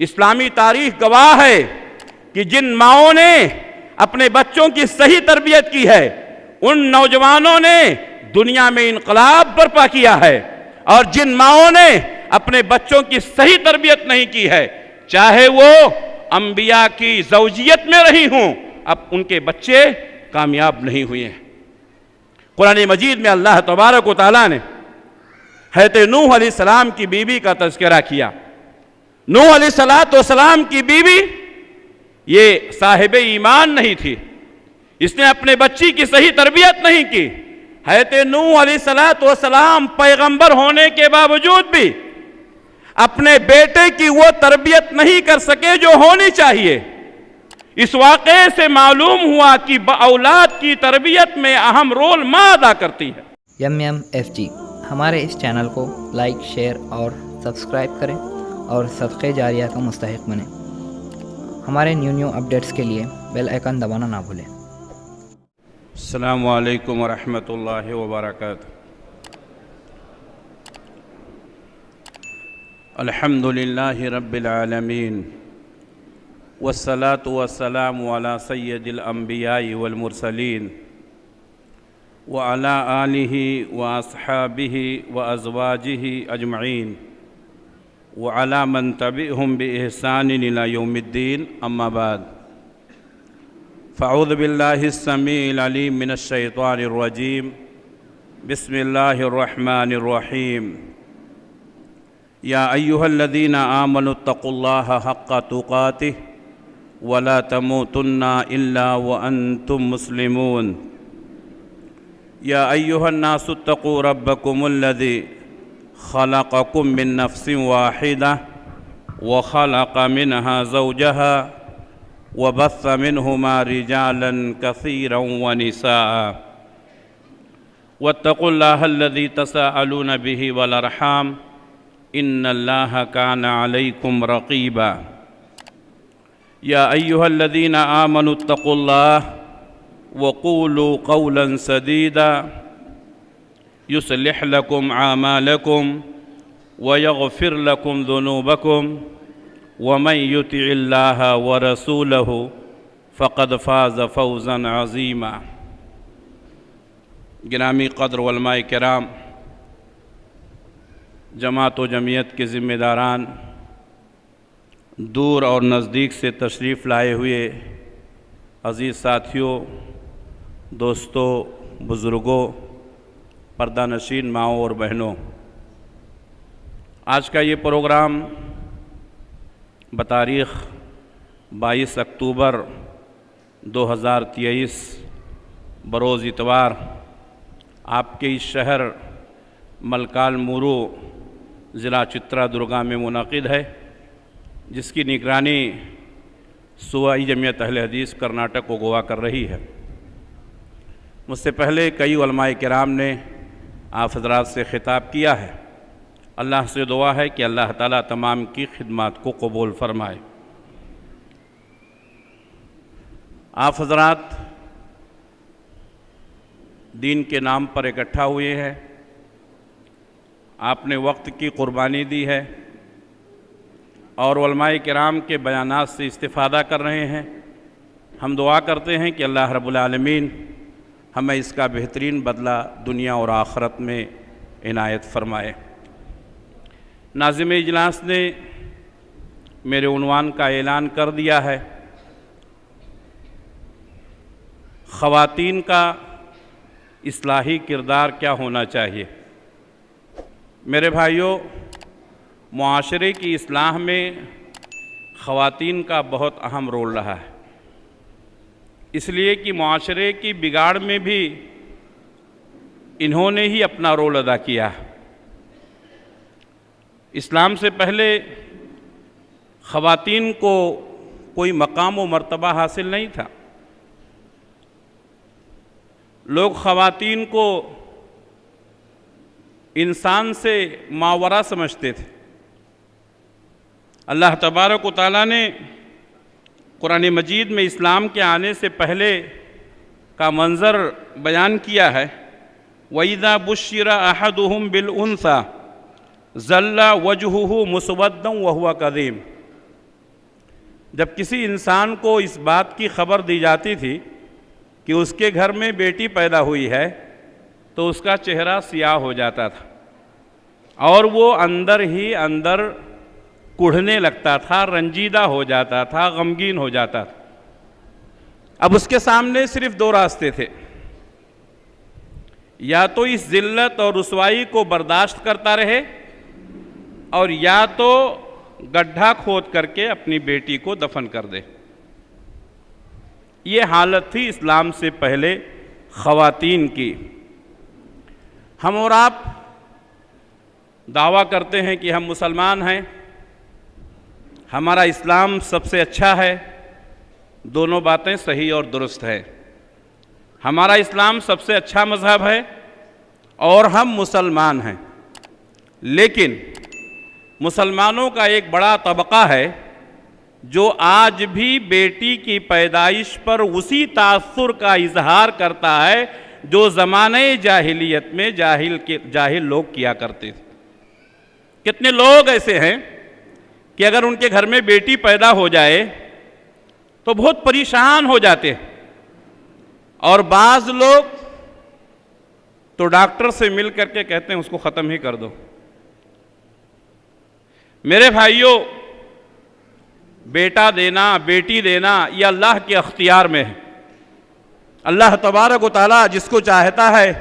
اسلامی تاریخ گواہ ہے کہ جن ماؤں نے اپنے بچوں کی صحیح تربیت کی ہے ان نوجوانوں نے دنیا میں انقلاب برپا کیا ہے، اور جن ماؤں نے اپنے بچوں کی صحیح تربیت نہیں کی ہے، چاہے وہ انبیاء کی زوجیت میں رہی ہوں، اب ان کے بچے کامیاب نہیں ہوئے ہیں۔ قرآن مجید میں اللہ تبارک و تعالیٰ نے حضرت نوح علیہ السلام کی بیوی کا تذکرہ کیا۔ نوح علیہ السلام کی بیوی یہ صاحب ایمان نہیں تھی، اس نے اپنے بچی کی صحیح تربیت نہیں کی۔ حضرت نوح علیہ السلام پیغمبر ہونے کے باوجود بھی اپنے بیٹے کی وہ تربیت نہیں کر سکے جو ہونی چاہیے۔ اس واقعے سے معلوم ہوا کہ اولاد کی تربیت میں اہم رول ماں ادا کرتی ہے۔ MMFG ہمارے اس چینل کو لائک، شیئر اور سبسکرائب کریں اور صدقہ جاریہ کا مستحق بنیں۔ ہمارے نیو اپڈیٹس کے لیے بیل آئیکن دبانا نہ بھولیں۔ السلام علیکم ورحمۃ اللہ وبرکاتہ۔ الحمد للہ رب العالمین والصلاة والسلام علی سید الانبیاء والمرسلین وعلی آلہ واصحابہ وازواجہ اجمعین وعلی من تبعہم بإحسان الی یوم الدین، اما بعد فاعوذ باللہ السمیع العلیم من الشیطان الرجیم، بسم اللہ الرحمن الرحیم۔ یا ایہا الذین آمنوا اتقوا اللہ حق تقاتہ ولا تموتن الا وانتم مسلمون۔ یا ایہا الناس اتقوا ربکم الذی خلقکم من نفس واحدہ وخلق منها زوجها وبث منهما رجالا كثيرا ونساء واتقوا الله الذي تساءلون به والأرحام إن الله كان عليكم رقيبا۔ يا أيها الذين آمنوا اتقوا الله وقولوا قولا سديدا يصلح لكم أعمالكم ويغفر لكم ذنوبكم ومن يطع الله ورسوله فقد فاز فوزا عظيما۔ گرامی قدر علماء کرام، جماعت و جمعیت کے ذمہ داران، دور اور نزدیک سے تشریف لائے ہوئے عزیز ساتھیوں، دوستوں، بزرگوں، پردہ نشین ماؤں اور بہنوں، آج کا یہ پروگرام بتاریخ 22 اکتوبر 2023 بروز اتوار آپ کے اس شہر ملکال مورو ضلع چترا درگا میں منعقد ہے، جس کی نگرانی صوبائی جمعیت اہل حدیث کرناٹک و گوا کر رہی ہے۔ مجھ سے پہلے کئی علماء کرام نے آپ حضرات سے خطاب کیا ہے۔ اللہ سے دعا ہے کہ اللہ تعالیٰ تمام کی خدمات کو قبول فرمائے۔ آپ حضرات دین کے نام پر اکٹھا ہوئے ہیں، آپ نے وقت کی قربانی دی ہے اور علماء کرام کے بیانات سے استفادہ کر رہے ہیں۔ ہم دعا کرتے ہیں کہ اللہ رب العالمین ہمیں اس کا بہترین بدلہ دنیا اور آخرت میں عنایت فرمائے۔ ناظم اجلاس نے میرے عنوان کا اعلان کر دیا ہے، خواتین کا اصلاحی کردار کیا ہونا چاہیے۔ میرے بھائیوں، معاشرے کی اصلاح میں خواتین کا بہت اہم رول رہا ہے، اس لیے کہ معاشرے کی بگاڑ میں بھی انہوں نے ہی اپنا رول ادا کیا ہے۔ اسلام سے پہلے خواتین کو کوئی مقام و مرتبہ حاصل نہیں تھا۔ لوگ خواتین کو انسان سے ماورا سمجھتے تھے۔ اللہ تبارک و تعالیٰ نے قرآن مجید میں اسلام کے آنے سے پہلے کا منظر بیان کیا ہے۔ وَإِذَا بُشِّرَ أَحَدُهُمْ بِالْأُنثَىٰ ظَلَّ وَجْهُهُ مُسْوَدًّا وَهُوَ كَظِيمٌ۔ جب کسی انسان کو اس بات کی خبر دی جاتی تھی کہ اس کے گھر میں بیٹی پیدا ہوئی ہے تو اس کا چہرہ سیاہ ہو جاتا تھا اور وہ اندر ہی اندر کڑھنے لگتا تھا، رنجیدہ ہو جاتا تھا، غمگین ہو جاتا تھا۔ اب اس کے سامنے صرف دو راستے تھے، یا تو اس ذلت اور رسوائی کو برداشت کرتا رہے اور یا تو گڈھا کھود کر کے اپنی بیٹی کو دفن کر دے۔ یہ حالت تھی اسلام سے پہلے خواتین کی۔ ہم اور آپ دعویٰ کرتے ہیں کہ ہم مسلمان ہیں، ہمارا اسلام سب سے اچھا ہے، دونوں باتیں صحیح اور درست ہے۔ ہمارا اسلام سب سے اچھا مذہب ہے اور ہم مسلمان ہیں، لیکن مسلمانوں کا ایک بڑا طبقہ ہے جو آج بھی بیٹی کی پیدائش پر اسی تاثر کا اظہار کرتا ہے جو زمانے جاہلیت میں جاہل لوگ کیا کرتے تھے۔ کتنے لوگ ایسے ہیں کہ اگر ان کے گھر میں بیٹی پیدا ہو جائے تو بہت پریشان ہو جاتے ہیں، اور بعض لوگ تو ڈاکٹر سے مل کر کے کہتے ہیں اس کو ختم ہی کر دو۔ میرے بھائیوں، بیٹا دینا، بیٹی دینا یہ اللہ کے اختیار میں ہے۔ اللہ تبارک و تعالیٰ جس کو چاہتا ہے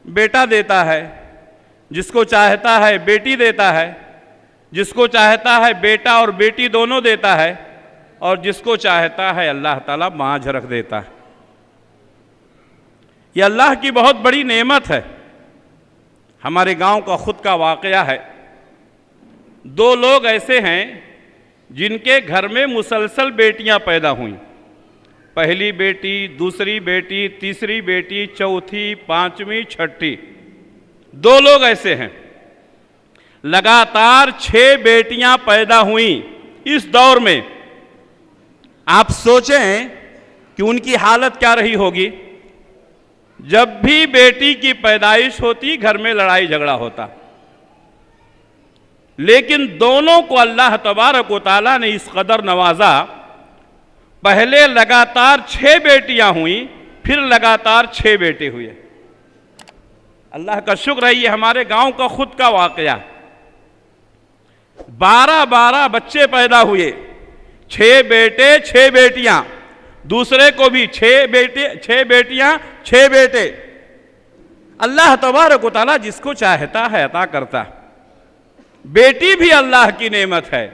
بیٹا دیتا ہے، جس کو چاہتا ہے بیٹی دیتا ہے، جس کو چاہتا ہے بیٹا اور بیٹی دونوں دیتا ہے، اور جس کو چاہتا ہے اللہ تعالیٰ مانجھ رکھ دیتا ہے۔ یہ اللہ کی بہت بڑی نعمت ہے۔ ہمارے گاؤں کا خود کا واقعہ ہے۔ دو لوگ ایسے ہیں جن کے گھر میں مسلسل بیٹیاں پیدا ہوئیں، پہلی بیٹی، دوسری بیٹی، تیسری بیٹی، چوتھی، پانچویں، چھٹی۔ دو لوگ ایسے ہیں، لگاتار 6 بیٹیاں پیدا ہوئیں اس دور میں۔ آپ سوچیں کہ ان کی حالت کیا رہی ہوگی۔ جب بھی بیٹی کی پیدائش ہوتی گھر میں لڑائی جھگڑا ہوتا، لیکن دونوں کو اللہ تبارک و تعالیٰ نے اس قدر نوازا، پہلے لگاتار 6 بیٹیاں ہوئیں، پھر لگاتار 6 بیٹے ہوئے۔ اللہ کا شکر ہے، یہ ہمارے گاؤں کا خود کا واقعہ۔ 12 بچے پیدا ہوئے، 6 بیٹے 6 بیٹیاں، دوسرے کو بھی 6 بیٹیاں 6 بیٹے۔ اللہ تبارک و تعالیٰ جس کو چاہتا ہے عطا کرتا ہے۔ بیٹی بھی اللہ کی نعمت ہے،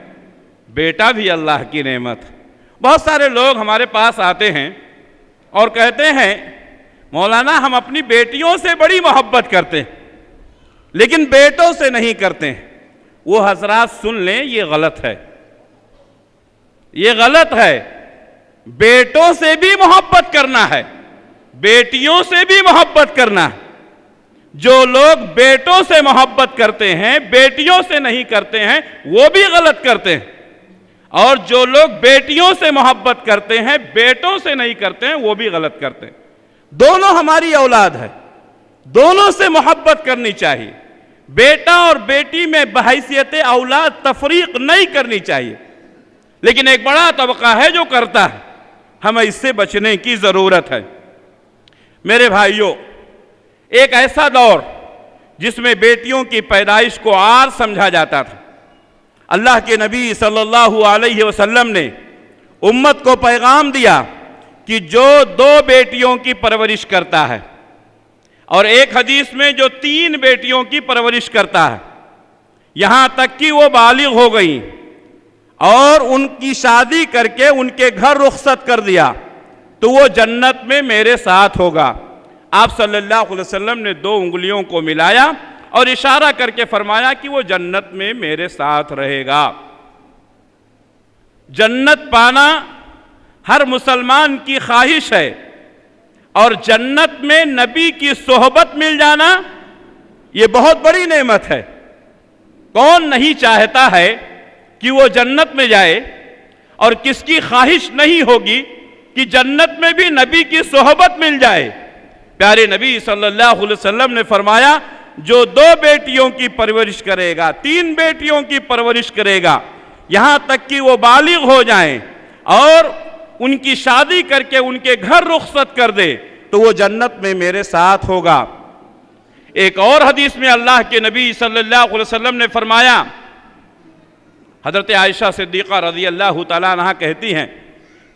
بیٹا بھی اللہ کی نعمت ہے۔ بہت سارے لوگ ہمارے پاس آتے ہیں اور کہتے ہیں مولانا ہم اپنی بیٹیوں سے بڑی محبت کرتے ہیں لیکن بیٹوں سے نہیں کرتے ہیں۔ وہ حضرات سن لیں، یہ غلط ہے، یہ غلط ہے۔ بیٹوں سے بھی محبت کرنا ہے، بیٹیوں سے بھی محبت کرنا ہے۔ جو لوگ بیٹوں سے محبت کرتے ہیں بیٹیوں سے نہیں کرتے ہیں وہ بھی غلط کرتے ہیں، اور جو لوگ بیٹیوں سے محبت کرتے ہیں بیٹوں سے نہیں کرتے ہیں وہ بھی غلط کرتے ہیں۔ دونوں ہماری اولاد ہے، دونوں سے محبت کرنی چاہیے۔ بیٹا اور بیٹی میں بحیثیت اولاد تفریق نہیں کرنی چاہیے، لیکن ایک بڑا طبقہ ہے جو کرتا ہے، ہمیں اس سے بچنے کی ضرورت ہے۔ میرے بھائیوں، ایک ایسا دور جس میں بیٹیوں کی پیدائش کو عار سمجھا جاتا تھا، اللہ کے نبی صلی اللہ علیہ وسلم نے امت کو پیغام دیا کہ جو 2 بیٹیوں کی پرورش کرتا ہے، اور ایک حدیث میں جو 3 بیٹیوں کی پرورش کرتا ہے، یہاں تک کہ وہ بالغ ہو گئیں اور ان کی شادی کر کے ان کے گھر رخصت کر دیا تو وہ جنت میں میرے ساتھ ہوگا۔ آپ صلی اللہ علیہ وسلم نے 2 انگلیوں کو ملایا اور اشارہ کر کے فرمایا کہ وہ جنت میں میرے ساتھ رہے گا۔ جنت پانا ہر مسلمان کی خواہش ہے، اور جنت میں نبی کی صحبت مل جانا یہ بہت بڑی نعمت ہے۔ کون نہیں چاہتا ہے کہ وہ جنت میں جائے، اور کس کی خواہش نہیں ہوگی کہ جنت میں بھی نبی کی صحبت مل جائے۔ پیارے نبی صلی اللہ علیہ وسلم نے فرمایا جو 2 بیٹیوں کی پرورش کرے گا، 3 بیٹیوں کی پرورش کرے گا، یہاں تک کہ وہ بالغ ہو جائیں اور ان کی شادی کر کے ان کے گھر رخصت کر دے تو وہ جنت میں میرے ساتھ ہوگا۔ ایک اور حدیث میں اللہ کے نبی صلی اللہ علیہ وسلم نے فرمایا، حضرت عائشہ صدیقہ رضی اللہ تعالیٰ عنہ کہتی ہیں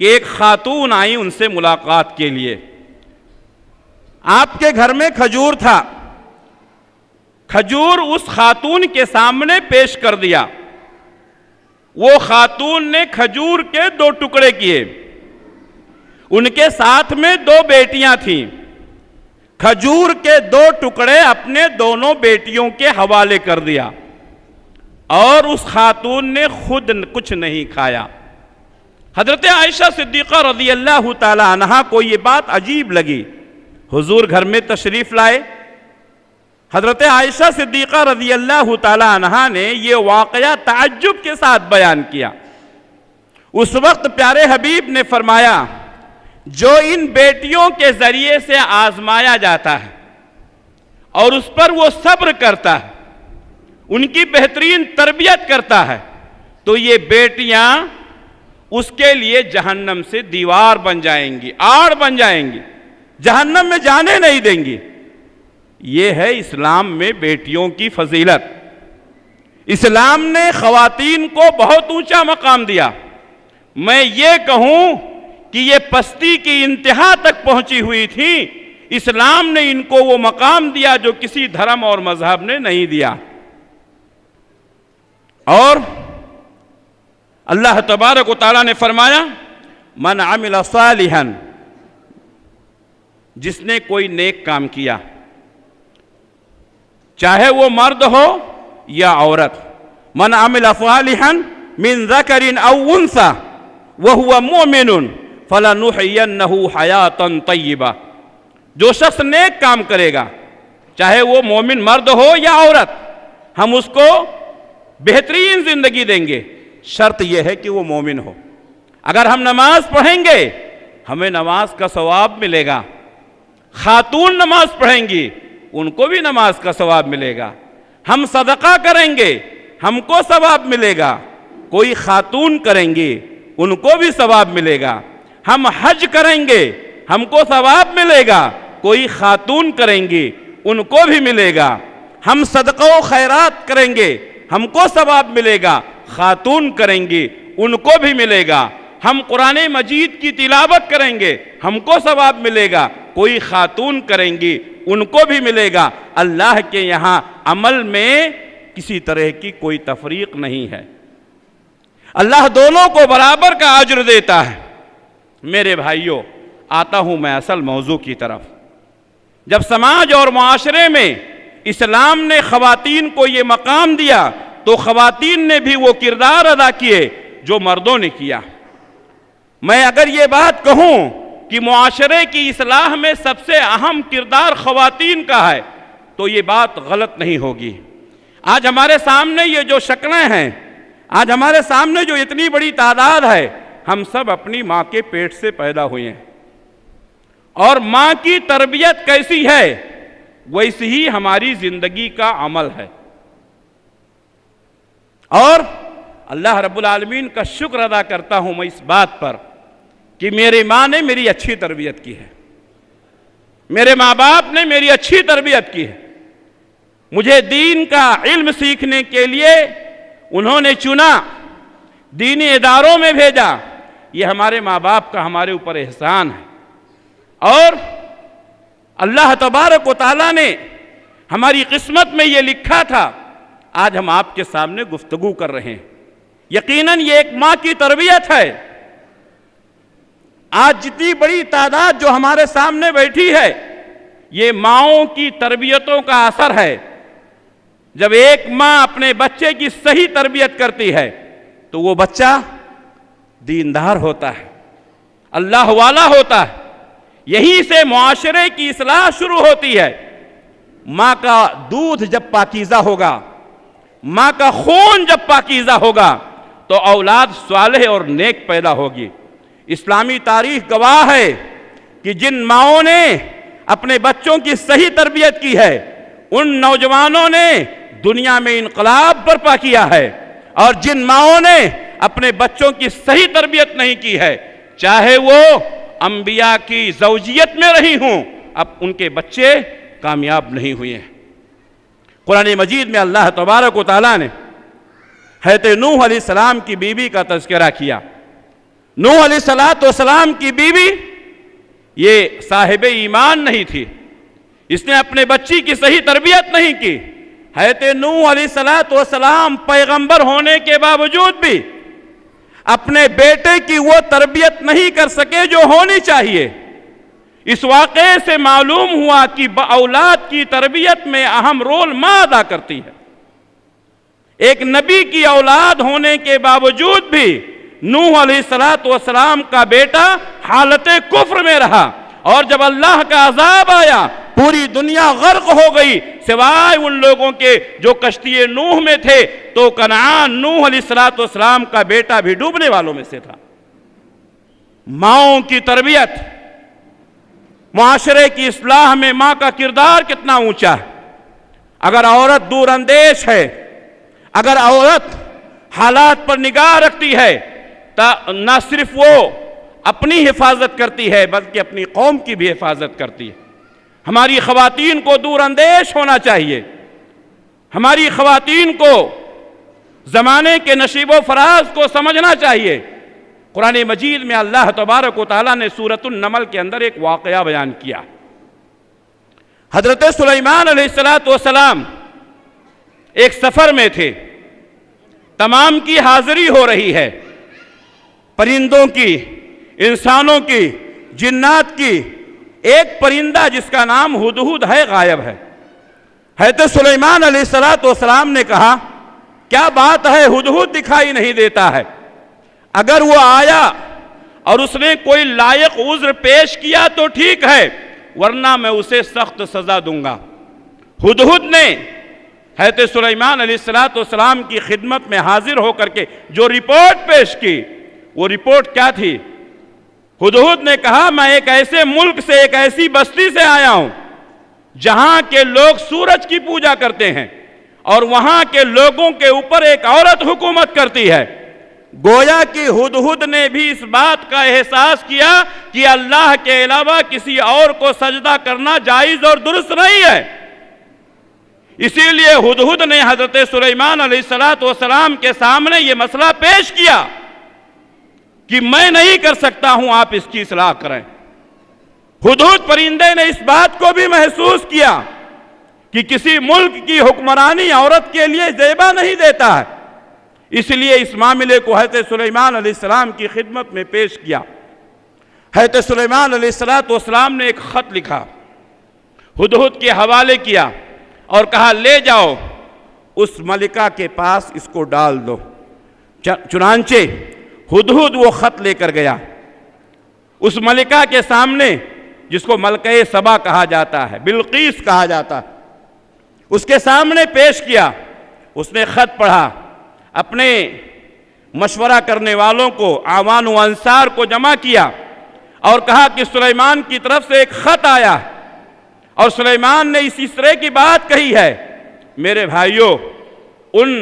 کہ ایک خاتون آئی ان سے ملاقات کے لیے، آپ کے گھر میں کھجور تھا، کھجور اس خاتون کے سامنے پیش کر دیا، وہ خاتون نے کھجور کے 2 ٹکڑے کیے، ان کے ساتھ میں 2 بیٹیاں تھیں، کھجور کے 2 ٹکڑے اپنے دونوں بیٹیوں کے حوالے کر دیا اور اس خاتون نے خود کچھ نہیں کھایا۔ حضرت عائشہ صدیقہ رضی اللہ تعالی عنہا کو یہ بات عجیب لگی، حضور گھر میں تشریف لائے، حضرت عائشہ صدیقہ رضی اللہ تعالی عنہا نے یہ واقعہ تعجب کے ساتھ بیان کیا۔ اس وقت پیارے حبیب نے فرمایا، جو ان بیٹیوں کے ذریعے سے آزمایا جاتا ہے اور اس پر وہ صبر کرتا ہے، ان کی بہترین تربیت کرتا ہے، تو یہ بیٹیاں اس کے لیے جہنم سے دیوار بن جائیں گی، آڑ بن جائیں گی، جہنم میں جانے نہیں دیں گی۔ یہ ہے اسلام میں بیٹیوں کی فضیلت۔ اسلام نے خواتین کو بہت اونچا مقام دیا۔ میں یہ کہوں کہ یہ پستی کی انتہا تک پہنچی ہوئی تھی، اسلام نے ان کو وہ مقام دیا جو کسی دھرم اور مذہب نے نہیں دیا۔ اور اللہ تبارک و تعالیٰ نے فرمایا، من عمل صالحا، جس نے کوئی نیک کام کیا، چاہے وہ مرد ہو یا عورت، من عمل صالحا من ذکر او انثى وهو مؤمن فلنحینہ حیاۃ طیبہ، جو شخص نیک کام کرے گا، چاہے وہ مومن مرد ہو یا عورت، ہم اس کو بہترین زندگی دیں گے، شرط یہ ہے کہ وہ مومن ہو۔ اگر ہم نماز پڑھیں گے ہمیں نماز کا ثواب ملے گا، خاتون نماز پڑھیں گی ان کو بھی نماز کا ثواب ملے گا، ہم صدقہ کریں گے ہم کو ثواب ملے گا، کوئی خاتون کریں گی ان کو بھی ثواب ملے گا، ہم حج کریں گے ہم کو ثواب ملے گا، کوئی خاتون کریں گی ان کو بھی ملے گا، ہم صدقہ و خیرات کریں گے ہم کو ثواب ملے گا، خاتون کریں گی ان کو بھی ملے گا، ہم قرآن مجید کی تلاوت کریں گے ہم کو ثواب ملے گا، کوئی خاتون کریں گی ان کو بھی ملے گا۔ اللہ کے یہاں عمل میں کسی طرح کی کوئی تفریق نہیں ہے، اللہ دونوں کو برابر کا اجر دیتا ہے۔ میرے بھائیوں، آتا ہوں میں اصل موضوع کی طرف۔ جب سماج اور معاشرے میں اسلام نے خواتین کو یہ مقام دیا تو خواتین نے بھی وہ کردار ادا کیے جو مردوں نے کیا۔ میں اگر یہ بات کہوں کہ معاشرے کی اصلاح میں سب سے اہم کردار خواتین کا ہے تو یہ بات غلط نہیں ہوگی۔ آج ہمارے سامنے یہ جو شکلیں ہیں، آج ہمارے سامنے جو اتنی بڑی تعداد ہے، ہم سب اپنی ماں کے پیٹ سے پیدا ہوئے ہیں، اور ماں کی تربیت کیسی ہے ویسی ہی ہماری زندگی کا عمل ہے۔ اور اللہ رب العالمین کا شکر ادا کرتا ہوں میں اس بات پر کہ میری ماں نے میری اچھی تربیت کی ہے، میرے ماں باپ نے میری اچھی تربیت کی ہے، مجھے دین کا علم سیکھنے کے لیے انہوں نے چنا، دینی اداروں میں بھیجا۔ یہ ہمارے ماں باپ کا ہمارے اوپر احسان ہے، اور اللہ تبارک و تعالیٰ نے ہماری قسمت میں یہ لکھا تھا، آج ہم آپ کے سامنے گفتگو کر رہے ہیں۔ یقیناً یہ ایک ماں کی تربیت ہے۔ آج جتنی بڑی تعداد جو ہمارے سامنے بیٹھی ہے، یہ ماؤں کی تربیتوں کا اثر ہے۔ جب ایک ماں اپنے بچے کی صحیح تربیت کرتی ہے تو وہ بچہ دیندار ہوتا ہے، اللہ والا ہوتا ہے، یہیں سے معاشرے کی اصلاح شروع ہوتی ہے۔ ماں کا دودھ جب پاکیزہ ہوگا، ماں کا خون جب پاکیزہ ہوگا تو اولاد صالح اور نیک پیدا ہوگی۔ اسلامی تاریخ گواہ ہے کہ جن ماؤں نے اپنے بچوں کی صحیح تربیت کی ہے، ان نوجوانوں نے دنیا میں انقلاب برپا کیا ہے، اور جن ماؤں نے اپنے بچوں کی صحیح تربیت نہیں کی ہے، چاہے وہ انبیاء کی زوجیت میں رہی ہوں، اب ان کے بچے کامیاب نہیں ہوئے ہیں۔ قرآن مجید میں اللہ تبارک و تعالیٰ نے حضرت نوح علیہ السلام کی بیوی کا تذکرہ کیا۔ نوح علیہ السلام کی بیوی یہ صاحب ایمان نہیں تھی، اس نے اپنے بچی کی صحیح تربیت نہیں کی۔ حضرت نوح علیہ السلام پیغمبر ہونے کے باوجود بھی اپنے بیٹے کی وہ تربیت نہیں کر سکے جو ہونی چاہیے۔ اس واقعے سے معلوم ہوا کہ اولاد کی تربیت میں اہم رول ماں ادا کرتی ہے۔ ایک نبی کی اولاد ہونے کے باوجود بھی نوح علیہ السلام کا بیٹا حالت کفر میں رہا، اور جب اللہ کا عذاب آیا پوری دنیا غرق ہو گئی سوائے ان لوگوں کے جو کشتی نوح میں تھے، تو کنعان نوح علیہ السلام کا بیٹا بھی ڈوبنے والوں میں سے تھا۔ ماؤں کی تربیت، معاشرے کی اصلاح میں ماں کا کردار کتنا اونچا ہے۔ اگر عورت دور اندیش ہے، اگر عورت حالات پر نگاہ رکھتی ہے، نہ صرف وہ اپنی حفاظت کرتی ہے بلکہ اپنی قوم کی بھی حفاظت کرتی ہے۔ ہماری خواتین کو دور اندیش ہونا چاہیے، ہماری خواتین کو زمانے کے نشیب و فراز کو سمجھنا چاہیے۔ قرآن مجید میں اللہ تبارک و تعالیٰ نے سورۃ النمل کے اندر ایک واقعہ بیان کیا۔ حضرت سلیمان علیہ السلام ایک سفر میں تھے، تمام کی حاضری ہو رہی ہے، پرندوں کی، انسانوں کی، جنات کی۔ ایک پرندہ جس کا نام ہدہد ہے غائب ہے۔ حضرت سلیمان علیہ السلام نے کہا کیا بات ہے، ہدہد دکھائی نہیں دیتا ہے؟ اگر وہ آیا اور اس نے کوئی لائق عذر پیش کیا تو ٹھیک ہے، ورنہ میں اسے سخت سزا دوں گا۔ ہدہد نے حضرت سلیمان علیہ السلام کی خدمت میں حاضر ہو کر کے جو رپورٹ پیش کی، وہ رپورٹ کیا تھی؟ ہدہد نے کہا میں ایک ایسے ملک سے، ایک ایسی بستی سے آیا ہوں جہاں کے لوگ سورج کی پوجا کرتے ہیں، اور وہاں کے لوگوں کے اوپر ایک عورت حکومت کرتی ہے۔ گویا کہ ہدہد نے بھی اس بات کا احساس کیا کہ اللہ کے علاوہ کسی اور کو سجدہ کرنا جائز اور درست نہیں ہے۔ اسی لیے ہدہد نے حضرت سلیمان علیہ السلام کے سامنے یہ مسئلہ پیش کیا کہ میں نہیں کر سکتا ہوں، آپ اس کی اصلاح کریں۔ ہدہد پرندے نے اس بات کو بھی محسوس کیا کہ کسی ملک کی حکمرانی عورت کے لیے زیبا نہیں دیتا ہے، اس لیے اس معاملے کو حضرت سلیمان علیہ السلام کی خدمت میں پیش کیا۔ حضرت سلیمان علیہ السلام نے ایک خط لکھا، ہدہد کے حوالے کیا اور کہا لے جاؤ اس ملکہ کے پاس اس کو ڈال دو۔ چنانچہ ہدہد وہ خط لے کر گیا، اس ملکہ کے سامنے جس کو ملکہ سبا کہا جاتا ہے، بلقیس کہا جاتا ہے، اس کے سامنے پیش کیا۔ اس نے خط پڑھا، اپنے مشورہ کرنے والوں کو، اعوان و انصار کو جمع کیا اور کہا کہ سلیمان کی طرف سے ایک خط آیا اور سلیمان نے اس طرح کی بات کہی ہے۔ میرے بھائیوں، ان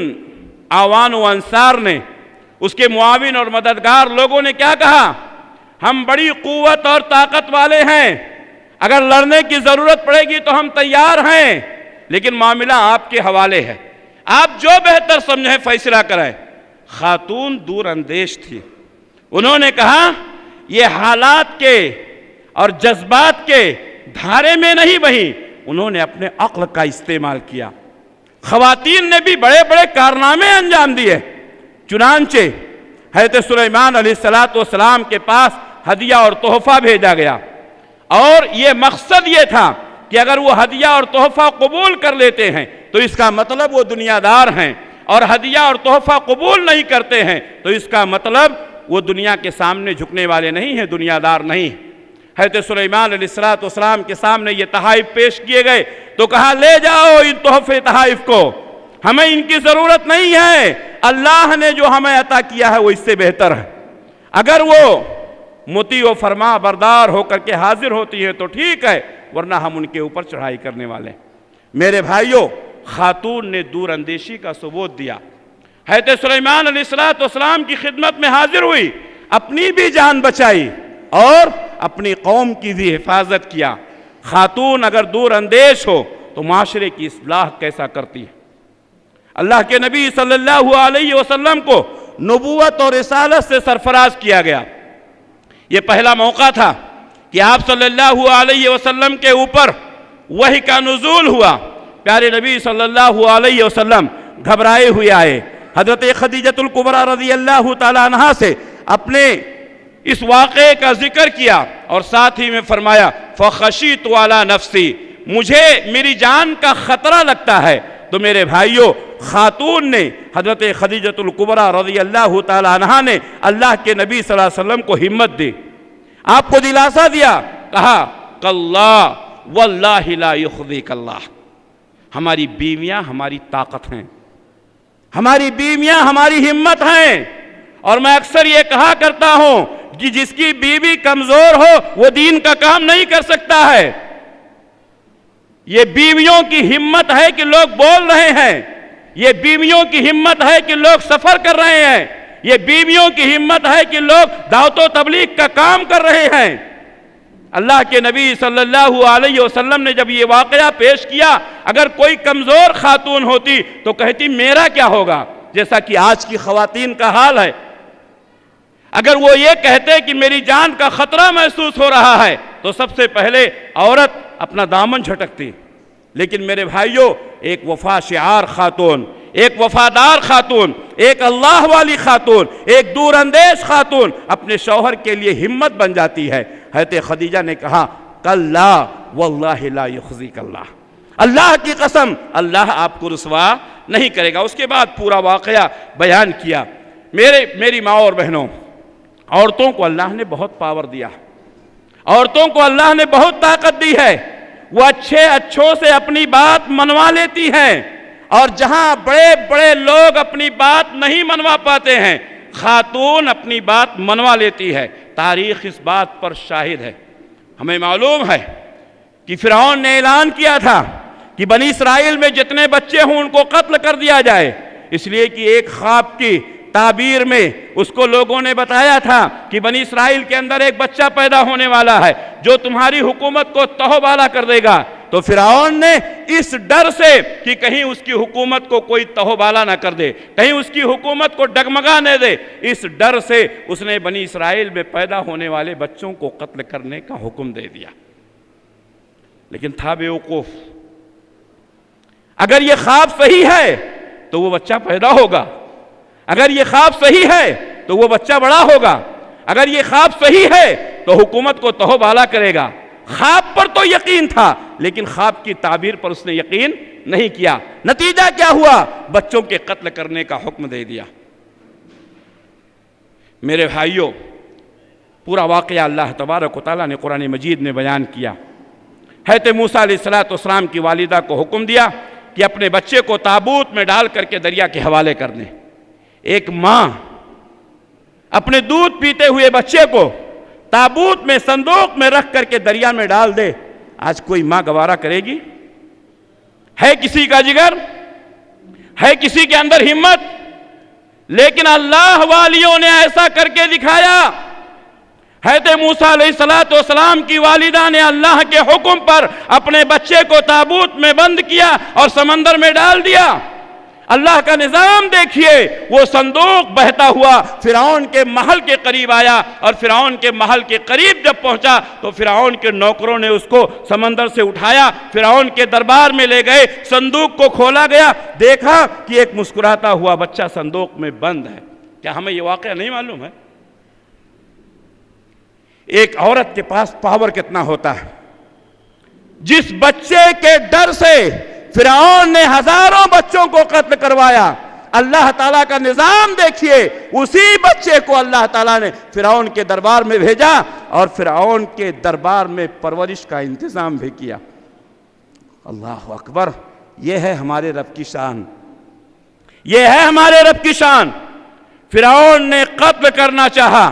اعوان و انصار نے، اس کے معاون اور مددگار لوگوں نے کیا کہا؟ ہم بڑی قوت اور طاقت والے ہیں، اگر لڑنے کی ضرورت پڑے گی تو ہم تیار ہیں، لیکن معاملہ آپ کے حوالے ہے، آپ جو بہتر سمجھیں فیصلہ کریں۔ خاتون دور اندیش تھی، انہوں نے کہا یہ حالات کے اور جذبات کے دھارے میں نہیں بہیں، انہوں نے اپنے عقل کا استعمال کیا۔ خواتین نے بھی بڑے بڑے کارنامے انجام دیے۔ چنانچہ حضرت سلیمان علیہ السلام کے پاس ہدیہ اور تحفہ بھیجا گیا، اور یہ مقصد یہ تھا کہ اگر وہ ہدیہ اور تحفہ قبول کر لیتے ہیں تو اس کا مطلب وہ دنیا دار ہیں، اور ہدیہ اور تحفہ قبول نہیں کرتے ہیں تو اس کا مطلب وہ دنیا کے سامنے جھکنے والے نہیں ہیں، دنیا دار نہیں۔ حضرت سلیمان علیہ السلام کے سامنے یہ تحائف پیش کیے گئے تو کہا لے جاؤ ان تحفے تحائف کو، ہمیں ان کی ضرورت نہیں ہے، اللہ نے جو ہمیں عطا کیا ہے وہ اس سے بہتر ہے۔ اگر وہ مطیع و فرما بردار ہو کر کے حاضر ہوتی ہے تو ٹھیک ہے، ورنہ ہم ان کے اوپر چڑھائی کرنے والے ہیں۔ میرے بھائیوں، خاتون نے دور اندیشی کا ثبوت دیا، حضرت سلیمان علیہ السلام کی خدمت میں حاضر ہوئی، اپنی بھی جان بچائی اور اپنی قوم کی بھی حفاظت کیا۔ خاتون اگر دور اندیش ہو تو معاشرے کی اصلاح کیسا کرتی ہے؟ اللہ کے نبی صلی اللہ علیہ وسلم کو نبوت اور رسالت سے سرفراز کیا گیا۔ یہ پہلا موقع تھا کہ آپ صلی اللہ علیہ وسلم کے اوپر وحی کا نزول ہوا۔ پیارے نبی صلی اللہ علیہ وسلم گھبرائے ہوئے آئے، حضرت خدیجۃ الکبریٰ رضی اللہ تعالیٰ عنہا سے اپنے اس واقعے کا ذکر کیا اور ساتھ ہی میں فرمایا فخشیت علی نفسی، مجھے میری جان کا خطرہ لگتا ہے۔ تو میرے بھائیوں، خاتون نے حضرت خدیجۃ الکبریٰ رضی اللہ تعالیٰ عنہا نے اللہ کے نبی صلی اللہ علیہ وسلم کو ہمت دی، آپ کو دلاسا دیا، کہا کاللہ واللہ لا یخزیک اللہ، ہماری بیویاں ہماری طاقت ہیں، ہماری بیویاں ہماری ہمت ہیں۔ اور میں اکثر یہ کہا کرتا ہوں کہ جس کی بیوی کمزور ہو وہ دین کا کام نہیں کر سکتا ہے۔ یہ بیویوں کی ہمت ہے کہ لوگ بول رہے ہیں، یہ بیویوں کی ہمت ہے کہ لوگ سفر کر رہے ہیں، یہ بیویوں کی ہمت ہے کہ لوگ دعوت و تبلیغ کا کام کر رہے ہیں۔ اللہ کے نبی صلی اللہ علیہ وسلم نے جب یہ واقعہ پیش کیا، اگر کوئی کمزور خاتون ہوتی تو کہتی میرا کیا ہوگا، جیسا کہ آج کی خواتین کا حال ہے۔ اگر وہ یہ کہتے کہ میری جان کا خطرہ محسوس ہو رہا ہے تو سب سے پہلے عورت اپنا دامن جھٹکتی۔ لیکن میرے بھائیوں، ایک وفا شعار خاتون، ایک وفادار خاتون، ایک اللہ والی خاتون، ایک دور اندیش خاتون اپنے شوہر کے لیے ہمت بن جاتی ہے۔ حضرت خدیجہ نے کہا کلا واللہ لا یخزیک اللہ، اللہ کی قسم اللہ آپ کو رسوا نہیں کرے گا۔ اس کے بعد پورا واقعہ بیان کیا۔ میری ماں اور بہنوں، عورتوں کو اللہ نے بہت پاور دیا، عورتوں کو اللہ نے بہت طاقت دی ہے۔ وہ اچھوں سے اپنی بات منوا لیتی ہیں، اور جہاں بڑے بڑے لوگ اپنی بات نہیں منوا پاتے ہیں، خاتون اپنی بات منوا لیتی ہے۔ تاریخ اس بات پر شاہد ہے۔ ہمیں معلوم ہے کہ فرعون نے اعلان کیا تھا کہ بنی اسرائیل میں جتنے بچے ہوں ان کو قتل کر دیا جائے، اس لیے کہ ایک خواب کی تعبیر میں اس کو لوگوں نے بتایا تھا کہ بنی اسرائیل کے اندر ایک بچہ پیدا ہونے والا ہے جو تمہاری حکومت کو تہو بالا کر دے گا۔ تو فرعون نے اس ڈر سے کہ کہیں اس کی حکومت کو کوئی تہو بالا نہ کر دے، کہیں اس کی حکومت کو ڈگمگانے دے، اس ڈر سے اس نے بنی اسرائیل میں پیدا ہونے والے بچوں کو قتل کرنے کا حکم دے دیا۔ لیکن تھا بیوقوف، اگر یہ خواب صحیح ہے تو وہ بچہ پیدا ہوگا، اگر یہ خواب صحیح ہے تو وہ بچہ بڑا ہوگا، اگر یہ خواب صحیح ہے تو حکومت کو تہو بالا کرے گا۔ خواب پر تو یقین تھا لیکن خواب کی تعبیر پر اس نے یقین نہیں کیا۔ نتیجہ کیا ہوا؟ بچوں کے قتل کرنے کا حکم دے دیا۔ میرے بھائیوں، پورا واقعہ اللہ تبارک و تعالیٰ نے قرآن مجید میں بیان کیا۔ حضرت موسیٰ علیہ السلام کی والدہ کو حکم دیا کہ اپنے بچے کو تابوت میں ڈال کر کے دریا کے حوالے کر دیں۔ ایک ماں اپنے دودھ پیتے ہوئے بچے کو تابوت میں، صندوق میں رکھ کر کے دریا میں ڈال دے، آج کوئی ماں گوارا کرے گی؟ ہے کسی کا جگر؟ ہے کسی کے اندر ہمت؟ لیکن اللہ والیوں نے ایسا کر کے دکھایا۔ حضرت موسیٰ علیہ السلام کی والدہ نے اللہ کے حکم پر اپنے بچے کو تابوت میں بند کیا اور سمندر میں ڈال دیا۔ اللہ کا نظام دیکھیے، وہ صندوق بہتا ہوا فرعون کے محل کے قریب آیا، اور فرعون کے محل کے قریب جب پہنچا تو فرعون کے نوکروں نے اس کو سمندر سے اٹھایا، فرعون کے دربار میں لے گئے، صندوق کو کھولا گیا، دیکھا کہ ایک مسکراتا ہوا بچہ صندوق میں بند ہے۔ کیا ہمیں یہ واقعہ نہیں معلوم ہے؟ ایک عورت کے پاس پاور کتنا ہوتا ہے؟ جس بچے کے ڈر سے فرعون نے ہزاروں بچوں کو قتل کروایا، اللہ تعالیٰ کا نظام دیکھیے، اسی بچے کو اللہ تعالیٰ نے فرعون کے دربار میں بھیجا اور فرعون کے دربار میں پرورش کا انتظام بھی کیا۔ اللہ اکبر! یہ ہے ہمارے رب کی شان، یہ ہے ہمارے رب کی شان۔ فرعون نے قتل کرنا چاہا،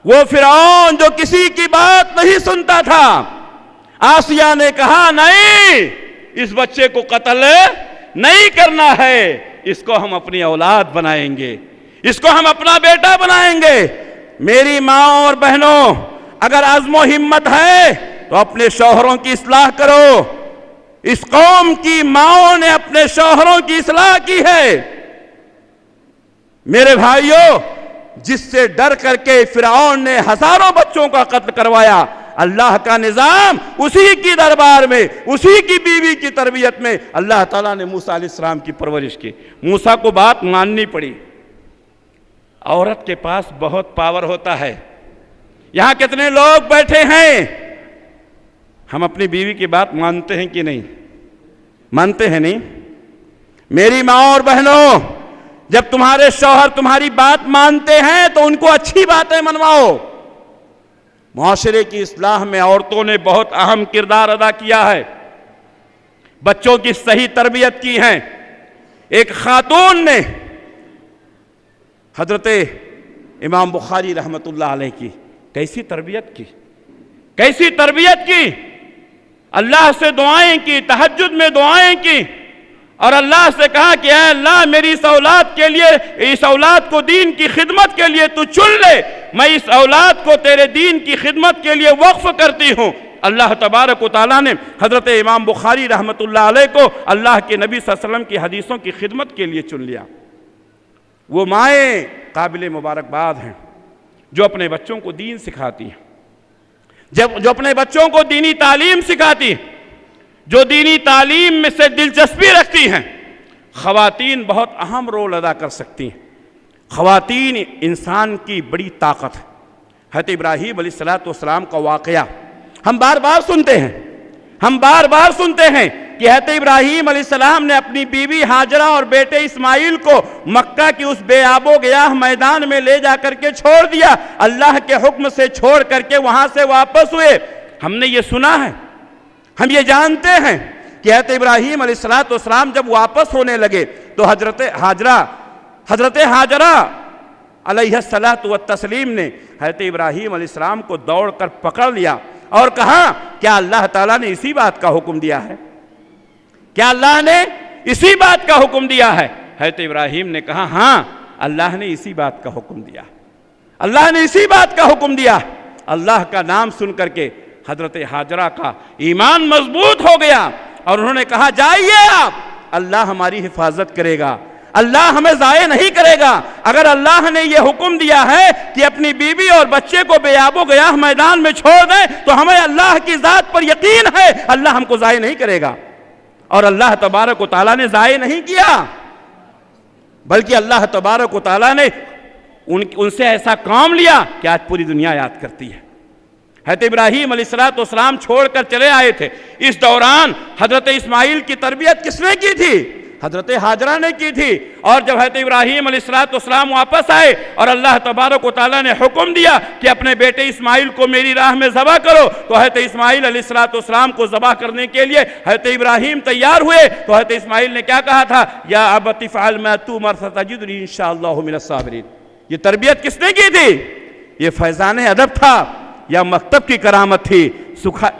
وہ فرعون جو کسی کی بات نہیں سنتا تھا۔ آسیہ نے کہا نہیں، اس بچے کو قتل نہیں کرنا ہے، اس کو ہم اپنی اولاد بنائیں گے، اس کو ہم اپنا بیٹا بنائیں گے۔ میری ماں اور بہنوں، اگر عزم و ہمت ہے تو اپنے شوہروں کی اصلاح کرو۔ اس قوم کی ماؤں نے اپنے شوہروں کی اصلاح کی ہے۔ میرے بھائیوں، جس سے ڈر کر کے فرعون نے ہزاروں بچوں کا قتل کروایا، اللہ کا نظام اسی کی دربار میں، اسی کی بیوی کی تربیت میں اللہ تعالیٰ نے موسیٰ علیہ السلام کی پرورش کی۔ موسیٰ کو بات ماننی پڑی۔ عورت کے پاس بہت پاور ہوتا ہے۔ یہاں کتنے لوگ بیٹھے ہیں، ہم اپنی بیوی کی بات مانتے ہیں کہ نہیں؟ مانتے ہیں نہیں؟ میری ماں اور بہنوں، جب تمہارے شوہر تمہاری بات مانتے ہیں تو ان کو اچھی باتیں منواؤ۔ معاشرے کی اصلاح میں عورتوں نے بہت اہم کردار ادا کیا ہے، بچوں کی صحیح تربیت کی ہے۔ ایک خاتون نے حضرت امام بخاری رحمت اللہ علیہ کی کیسی تربیت کی، کیسی تربیت کی، اللہ سے دعائیں کی، تہجد میں دعائیں کی، اور اللہ سے کہا کہ اے اللہ میری اس اولاد کے لیے، اس اولاد کو دین کی خدمت کے لیے تو چن لے، میں اس اولاد کو تیرے دین کی خدمت کے لیے وقف کرتی ہوں۔ اللہ تبارک و تعالیٰ نے حضرت امام بخاری رحمت اللہ علیہ کو اللہ کے نبی صلی اللہ علیہ وسلم کی حدیثوں کی خدمت کے لیے چن لیا۔ وہ مائیں قابل مبارکباد ہیں جو اپنے بچوں کو دین سکھاتی ہیں، جو اپنے بچوں کو دینی تعلیم سکھاتی ہیں، جو دینی تعلیم میں سے دلچسپی رکھتی ہیں۔ خواتین بہت اہم رول ادا کر سکتی ہیں۔ خواتین انسان کی بڑی طاقت ہے۔ حضرت ابراہیم علیہ السلام کا واقعہ ہم بار بار سنتے ہیں کہ حضرت ابراہیم علیہ السلام نے اپنی بیوی ہاجرہ اور بیٹے اسماعیل کو مکہ کی اس بے آب و گیاہ میدان میں لے جا کر کے چھوڑ دیا۔ اللہ کے حکم سے چھوڑ کر کے وہاں سے واپس ہوئے۔ ہم نے یہ سنا ہے، ہم یہ جانتے ہیں کہ حضرت ابراہیم علیہ السلام جب واپس ہونے لگے تو حضرت ہاجرہ علیہ السلام نے حضرت ابراہیم علیہ السلام کو دوڑ کر پکڑ لیا اور کہا کیا اللہ تعالیٰ نے اسی بات کا حکم دیا ہے؟ کیا اللہ نے اسی بات کا حکم دیا ہے؟ حضرت ابراہیم نے کہا ہاں، اللہ نے اسی بات کا حکم دیا، اللہ نے اسی بات کا حکم دیا۔ اللہ کا نام سن کر کے حضرت ہاجرہ کا ایمان مضبوط ہو گیا اور انہوں نے کہا جائیے آپ، اللہ ہماری حفاظت کرے گا، اللہ ہمیں ضائع نہیں کرے گا۔ اگر اللہ نے یہ حکم دیا ہے کہ اپنی بیوی اور بچے کو بے آب و گیاہ میدان میں چھوڑ دیں تو ہمیں اللہ کی ذات پر یقین ہے اللہ ہم کو ضائع نہیں کرے گا۔ اور اللہ تبارک و تعالیٰ نے ضائع نہیں کیا، بلکہ اللہ تبارک و تعالیٰ نے ان سے ایسا کام لیا کہ آج پوری دنیا یاد کرتی ہے۔ حضرت ابراہیم علیہ السلام چھوڑ کر چلے آئے تھے، اس دوران حضرت اسماعیل کی تربیت کس نے کی تھی؟ حضرت ہاجرہ نے کی تھی۔ اور جب حضرت ابراہیم علیہ السلام واپس آئے اور اللہ تبارک و تعالیٰ نے حکم دیا کہ اپنے بیٹے اسماعیل کو میری راہ میں ذبح کرو، تو حضرت اسماعیل علیہ السلام کو ذبح کرنے کے لیے حضرت ابراہیم تیار ہوئے تو حضرت اسماعیل نے کیا کہا تھا؟ یا ابت افعل ما تؤمر ستجدنی انشاءاللہ من الصابرین۔ یہ تربیت کس نے کی تھی؟ یہ فیضان ادب تھا یا مکتب کی کرامت تھی؟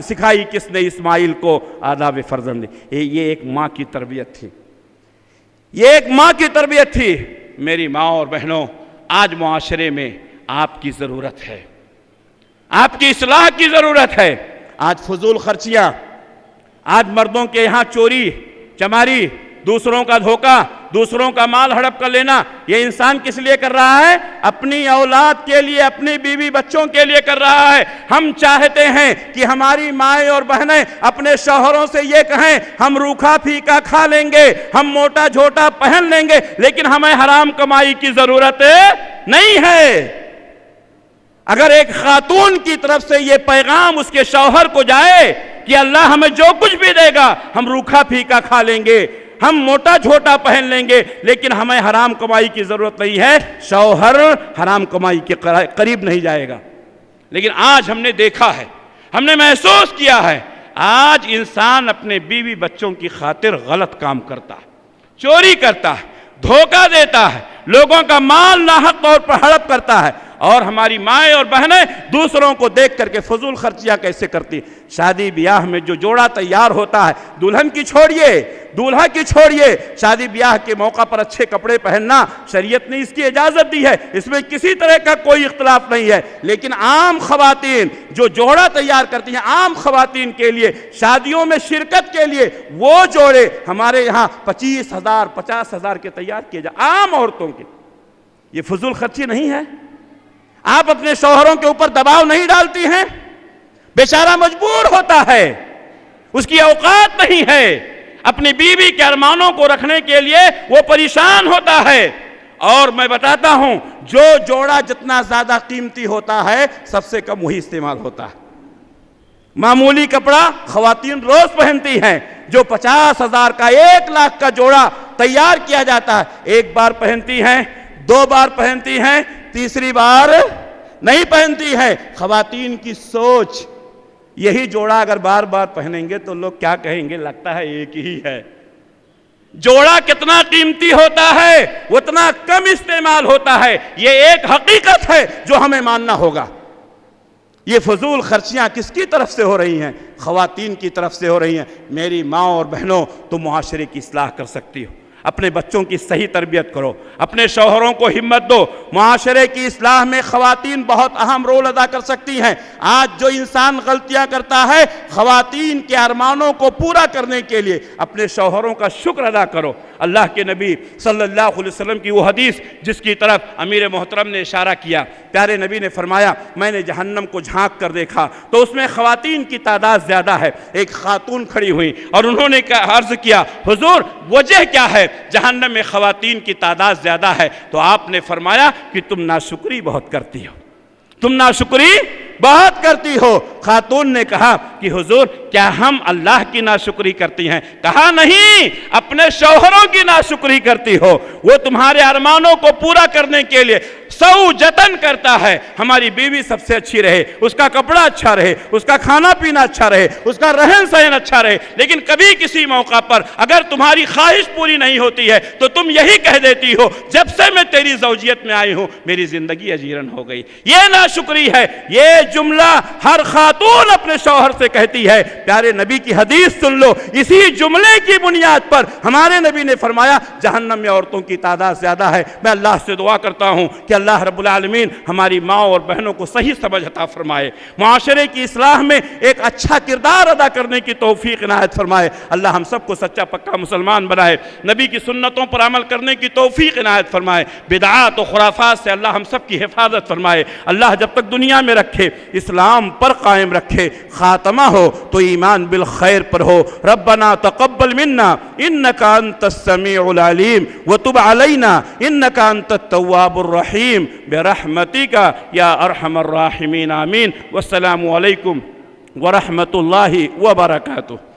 سکھائی کس نے اسماعیل کو آداب فرزند؟ یہ ایک ماں کی تربیت تھی، یہ ایک ماں کی تربیت تھی۔ میری ماں اور بہنوں، آج معاشرے میں آپ کی ضرورت ہے، آپ کی اصلاح کی ضرورت ہے۔ آج فضول خرچیاں، آج مردوں کے یہاں چوری چماری، دوسروں کا دھوکہ، دوسروں کا مال ہڑپ کر لینا، یہ انسان کس لیے کر رہا ہے؟ اپنی اولاد کے لیے، اپنی بیوی بچوں کے لیے کر رہا ہے۔ ہم چاہتے ہیں کہ ہماری مائیں اور بہنیں اپنے شوہروں سے یہ کہیں ہم روکھا پھیکا کھا لیں گے، ہم موٹا جھوٹا پہن لیں گے، لیکن ہمیں حرام کمائی کی ضرورت نہیں ہے۔ اگر ایک خاتون کی طرف سے یہ پیغام اس کے شوہر کو جائے کہ اللہ ہمیں جو کچھ بھی دے گا ہم روکھا پھیکا کھا لیں گے، ہم موٹا جھوٹا پہن لیں گے، لیکن ہمیں حرام کمائی کی ضرورت نہیں ہے، شوہر حرام کمائی کے قریب نہیں جائے گا۔ لیکن آج ہم نے دیکھا ہے، ہم نے محسوس کیا ہے، آج انسان اپنے بیوی بچوں کی خاطر غلط کام کرتا ہے، چوری کرتا ہے، دھوکہ دیتا ہے، لوگوں کا مال ناحق طور پر ہڑپ کرتا ہے، اور ہماری مائیں اور بہنیں دوسروں کو دیکھ کر کے فضول خرچیاں کیسے کرتی. شادی بیاہ میں جو جوڑا تیار ہوتا ہے، دلہن کی چھوڑیے، دولہا کی چھوڑیے، شادی بیاہ کے موقع پر اچھے کپڑے پہننا شریعت نے اس کی اجازت دی ہے، اس میں کسی طرح کا کوئی اختلاف نہیں ہے. لیکن عام خواتین جو جوڑا تیار کرتی ہیں، عام خواتین کے لیے شادیوں میں شرکت کے لیے وہ جوڑے ہمارے یہاں 25,000 50,000 کے تیار کیے جائیں، عام عورتوں کے. یہ فضول خرچی نہیں ہے؟ آپ اپنے شوہروں کے اوپر دباؤ نہیں ڈالتی ہیں؟ بیچارہ مجبور ہوتا ہے، اس کی اوقات نہیں ہے، اپنی بیوی کے ارمانوں کو رکھنے کے لیے وہ پریشان ہوتا ہے. اور میں بتاتا ہوں، جو جوڑا جتنا زیادہ قیمتی ہوتا ہے سب سے کم وہی استعمال ہوتا ہے. معمولی کپڑا خواتین روز پہنتی ہیں، جو 50,000 کا 1,00,000 کا جوڑا تیار کیا جاتا ہے، ایک بار پہنتی ہیں، 2 بار پہنتی ہیں، تیسری بار نہیں پہنتی ہے. خواتین کی سوچ، یہی جوڑا اگر بار بار پہنیں گے تو لوگ کیا کہیں گے؟ لگتا ہے ایک ہی ہے. جوڑا کتنا قیمتی ہوتا ہے اتنا کم استعمال ہوتا ہے. یہ ایک حقیقت ہے جو ہمیں ماننا ہوگا. یہ فضول خرچیاں کس کی طرف سے ہو رہی ہیں؟ خواتین کی طرف سے ہو رہی ہیں. میری ماں اور بہنوں، تم معاشرے کی اصلاح کر سکتی ہو، اپنے بچوں کی صحیح تربیت کرو، اپنے شوہروں کو ہمت دو. معاشرے کی اصلاح میں خواتین بہت اہم رول ادا کر سکتی ہیں. آج جو انسان غلطیاں کرتا ہے، خواتین کے ارمانوں کو پورا کرنے کے لیے اپنے شوہروں کا شکر ادا کرو. اللہ کے نبی صلی اللہ علیہ وسلم کی وہ حدیث جس کی طرف امیر محترم نے اشارہ کیا، پیارے نبی نے فرمایا، میں نے جہنم کو جھانک کر دیکھا تو اس میں خواتین کی تعداد زیادہ ہے. ایک خاتون کھڑی ہوئی اور انہوں نے عرض کیا، حضور وجہ کیا ہے جہنم میں خواتین کی تعداد زیادہ ہے؟ تو آپ نے فرمایا کہ تم ناشکری بہت کرتی ہو، تم ناشکری بہت کرتی ہو. خاتون نے کہا کہ حضور کیا ہم اللہ کی ناشکری کرتی ہیں؟ کہا نہیں، اپنے شوہروں کی ناشکری کرتی ہو. وہ تمہارے ارمانوں کو پورا کرنے کے لیے سو جتن کرتا ہے، ہماری بیوی سب سے اچھی رہے، اس کا کپڑا اچھا رہے، اس کا کھانا پینا اچھا رہے، اس کا رہن سہن اچھا رہے. لیکن کبھی کسی موقع پر اگر تمہاری خواہش پوری نہیں ہوتی ہے تو تم یہی کہہ دیتی ہو، جب سے میں تیری زوجیت میں آئی ہوں میری زندگی اجیرن ہو گئی. یہ ناشکری ہے. یہ جملہ ہر خاتون اپنے شوہر سے کہتی ہے. پیارے نبی کی حدیث سن لو، اسی جملے کی بنیاد پر ہمارے نبی نے فرمایا جہنم میں عورتوں کی تعداد زیادہ ہے. میں اللہ سے دعا کرتا ہوں کہ اللہ رب العالمین ہماری ماں اور بہنوں کو صحیح سمجھ عطا فرمائے، معاشرے کی اصلاح میں ایک اچھا کردار ادا کرنے کی توفیق عنایت فرمائے. اللہ ہم سب کو سچا پکا مسلمان بنائے، نبی کی سنتوں پر عمل کرنے کی توفیق عنایت فرمائے. بدعات و خرافات سے اللہ ہم سب کی حفاظت فرمائے. اللہ جب تک دنیا میں رکھے اسلام پر قائم رکھے، خاتمہ ہو تو ایمان بالخیر پر ہو. ربنا تقبل منا انك انت السميع العليم وتب علينا انك انت التواب الرحيم برحمتك يا ارحم الراحمين. آمين. والسلام علیکم ورحمۃ اللہ وبرکاتہ.